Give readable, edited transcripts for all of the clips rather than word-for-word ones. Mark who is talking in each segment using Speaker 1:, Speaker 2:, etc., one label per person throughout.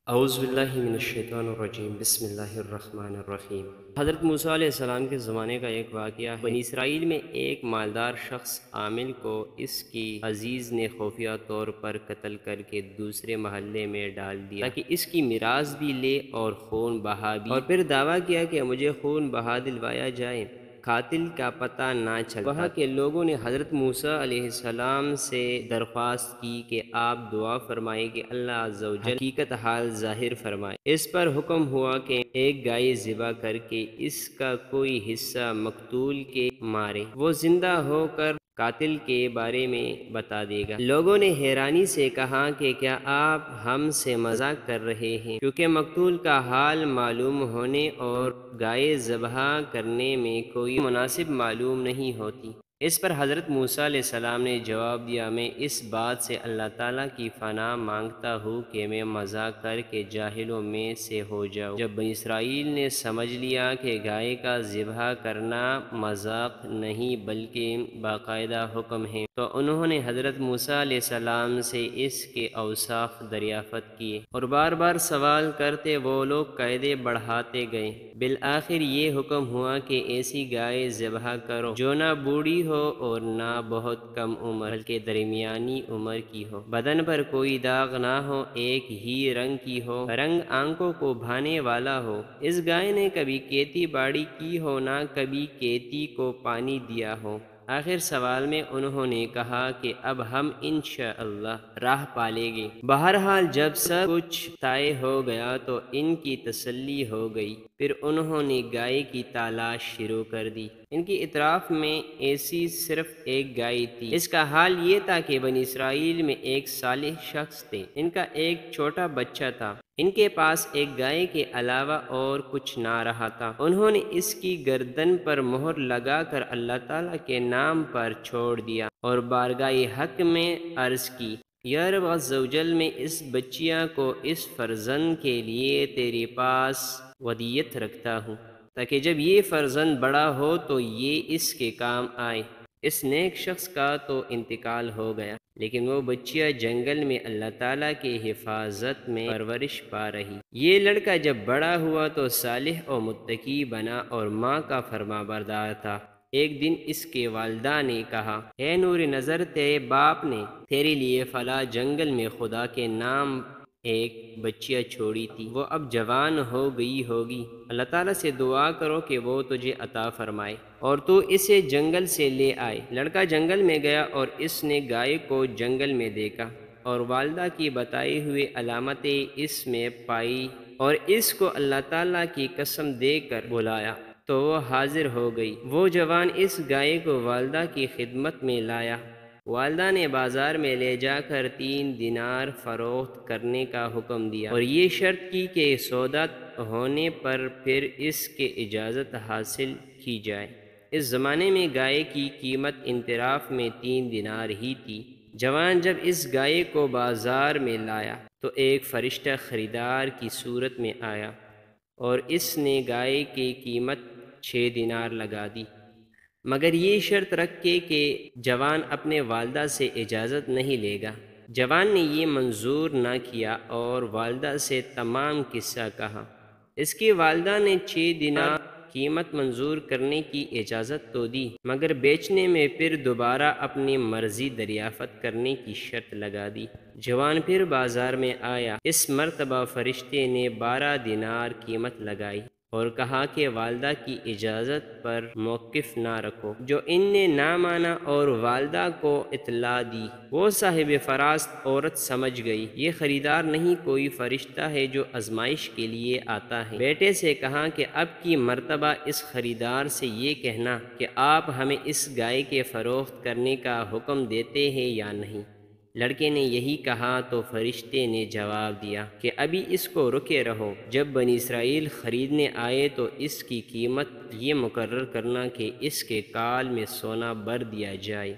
Speaker 1: اعوذ باللہ من الشیطان الرجیم، بسم اللہ الرحمن الرحیم۔ حضرت موسیٰ علیہ السلام کے زمانے کا ایک واقعہ ہے۔ بنی اسرائیل میں ایک مالدار شخص عامل کو اس کی عزیز نے خفیہ طور پر قتل کر کے دوسرے محلے میں ڈال دیا تاکہ اس کی میراث بھی لے اور خون بہا بھی، اور پھر دعویٰ کیا کہ مجھے خون بہا دلوایا جائے، قاتل کا پتہ نہ چلتا۔ وہاں کے لوگوں نے حضرت موسیٰ علیہ السلام سے درخواست کی کہ آپ دعا فرمائیں کہ اللہ عز و جل حقیقت حال ظاہر فرمائے۔ اس پر حکم ہوا کہ ایک گائے ذبح کر کے اس کا کوئی حصہ مقتول کے مارے، وہ زندہ ہو کر قاتل کے بارے میں بتا دے گا۔ لوگوں نے حیرانی سے کہا کہ کیا آپ ہم سے مذاق کر رہے ہیں، کیونکہ مقتول کا حال معلوم ہونے اور گائے ذبح کرنے میں کوئی مناسب معلوم نہیں ہوتی۔ اس پر حضرت موسیٰ علیہ السلام نے جواب دیا، میں اس بات سے اللہ تعالیٰ کی پناہ مانگتا ہوں کہ میں مذاق کر کے جاہلوں میں سے ہو جاؤں۔ جب بنی اسرائیل نے سمجھ لیا کہ گائے کا ذبح کرنا مذاق نہیں بلکہ باقاعدہ حکم ہے، تو انہوں نے حضرت موسیٰ علیہ السلام سے اس کے اوصاف دریافت کیے، اور بار بار سوال کرتے وہ لوگ قاعدے بڑھاتے گئے۔ بالآخر یہ حکم ہوا کہ ایسی گائے ذبح کرو جو نہ بوڑھی ہو اور نہ بہت کم عمر بلکہ درمیانی عمر کی ہو، بدن پر کوئی داغ نہ ہو، ایک ہی رنگ کی ہو، رنگ آنکھوں کو بھانے والا ہو، اس گائے نے کبھی کھیتی باڑی کی ہو، نہ کبھی کھیتی کو پانی دیا ہو۔ آخر سوال میں انہوں نے کہا کہ اب ہم انشاءاللہ راہ پالیں گے۔ بہرحال جب سب کچھ طے ہو گیا تو ان کی تسلی ہو گئی، پھر انہوں نے گائے کی تلاش شروع کر دی۔ ان کی اطراف میں ایسی صرف ایک گائے تھی۔ اس کا حال یہ تھا کہ بنی اسرائیل میں ایک صالح شخص تھے، ان کا ایک چھوٹا بچہ تھا، ان کے پاس ایک گائے کے علاوہ اور کچھ نہ رہا تھا۔ انہوں نے اس کی گردن پر مہر لگا کر اللہ تعالیٰ کے نام پر چھوڑ دیا اور بارگاہ حق میں عرض کی، یا رب عز و جل، میں اس بچیا کو اس فرزند کے لیے تیرے پاس ودیت رکھتا ہوں تاکہ جب یہ فرزند بڑا ہو تو یہ اس کے کام آئے۔ اس نیک شخص کا تو انتقال ہو گیا، لیکن وہ بچیا جنگل میں اللہ تعالیٰ کے حفاظت میں پرورش پا رہی۔ یہ لڑکا جب بڑا ہوا تو صالح و متقی بنا اور ماں کا فرما بردار تھا۔ ایک دن اس کے والدہ نے کہا، اے نور نظر، تیرے باپ نے تیرے لیے فلاں جنگل میں خدا کے نام ایک بچیا چھوڑی تھی، وہ اب جوان ہو گئی ہوگی، اللہ تعالیٰ سے دعا کرو کہ وہ تجھے عطا فرمائے اور تو اسے جنگل سے لے آئے۔ لڑکا جنگل میں گیا اور اس نے گائے کو جنگل میں دیکھا اور والدہ کی بتائی ہوئی علامتیں اس میں پائی اور اس کو اللہ تعالیٰ کی قسم دے کر بلایا تو وہ حاضر ہو گئی۔ وہ جوان اس گائے کو والدہ کی خدمت میں لایا۔ والدہ نے بازار میں لے جا کر 3 دینار فروخت کرنے کا حکم دیا اور یہ شرط کی کہ سودا ہونے پر پھر اس کے اجازت حاصل کی جائے۔ اس زمانے میں گائے کی قیمت انصراف میں 3 دینار ہی تھی۔ جوان جب اس گائے کو بازار میں لایا تو ایک فرشتہ خریدار کی صورت میں آیا اور اس نے گائے کی قیمت 6 دینار لگا دی، مگر یہ شرط رکھ کے کہ جوان اپنے والدہ سے اجازت نہیں لے گا۔ جوان نے یہ منظور نہ کیا اور والدہ سے تمام قصہ کہا۔ اس کی والدہ نے 6 دینار قیمت منظور کرنے کی اجازت تو دی، مگر بیچنے میں پھر دوبارہ اپنی مرضی دریافت کرنے کی شرط لگا دی۔ جوان پھر بازار میں آیا، اس مرتبہ فرشتے نے 12 دینار قیمت لگائی اور کہا کہ والدہ کی اجازت پر موقف نہ رکھو۔ جو ان نے نہ مانا اور والدہ کو اطلاع دی، وہ صاحب فراست عورت سمجھ گئی یہ خریدار نہیں کوئی فرشتہ ہے جو آزمائش کے لیے آتا ہے۔ بیٹے سے کہا کہ اب کی مرتبہ اس خریدار سے یہ کہنا کہ آپ ہمیں اس گائے کے فروخت کرنے کا حکم دیتے ہیں یا نہیں۔ لڑکے نے یہی کہا تو فرشتے نے جواب دیا کہ ابھی اس کو رکے رہو، جب بنی اسرائیل خریدنے آئے تو اس کی قیمت یہ مقرر کرنا کہ اس کے کال میں سونا بھر دیا جائے۔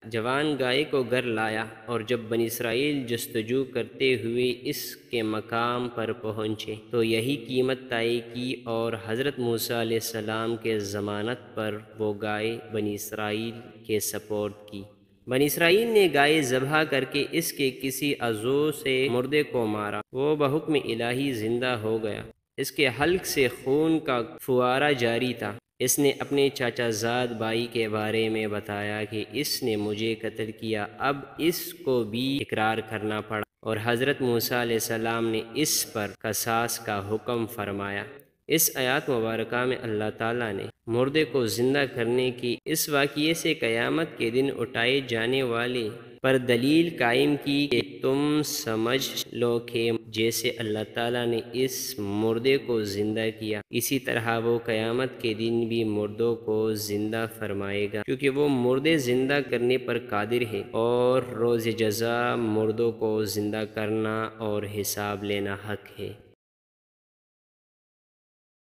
Speaker 1: جوان گائے کو گھر لایا اور جب بنی اسرائیل جستجو کرتے ہوئے اس کے مقام پر پہنچے تو یہی قیمت طے کی اور حضرت موسیٰ علیہ السلام کے ضمانت پر وہ گائے بنی اسرائیل کے سپرد کی۔ بنی اسرائیل نے گائے ذبح کر کے اس کے کسی عضو سے مردے کو مارا، وہ بحکم الہی زندہ ہو گیا۔ اس کے حلق سے خون کا فوارہ جاری تھا۔ اس نے اپنے چاچا زاد بھائی کے بارے میں بتایا کہ اس نے مجھے قتل کیا، اب اس کو بھی اقرار کرنا پڑا، اور حضرت موسیٰ علیہ السلام نے اس پر قصاص کا حکم فرمایا۔ اس آیات مبارکہ میں اللہ تعالیٰ نے مردے کو زندہ کرنے کی اس واقعے سے قیامت کے دن اٹھائے جانے والے پر دلیل قائم کی کہ تم سمجھ لو کہ جیسے اللہ تعالیٰ نے اس مردے کو زندہ کیا، اسی طرح وہ قیامت کے دن بھی مردوں کو زندہ فرمائے گا، کیونکہ وہ مردے زندہ کرنے پر قادر ہے، اور روز جزا مردوں کو زندہ کرنا اور حساب لینا حق ہے۔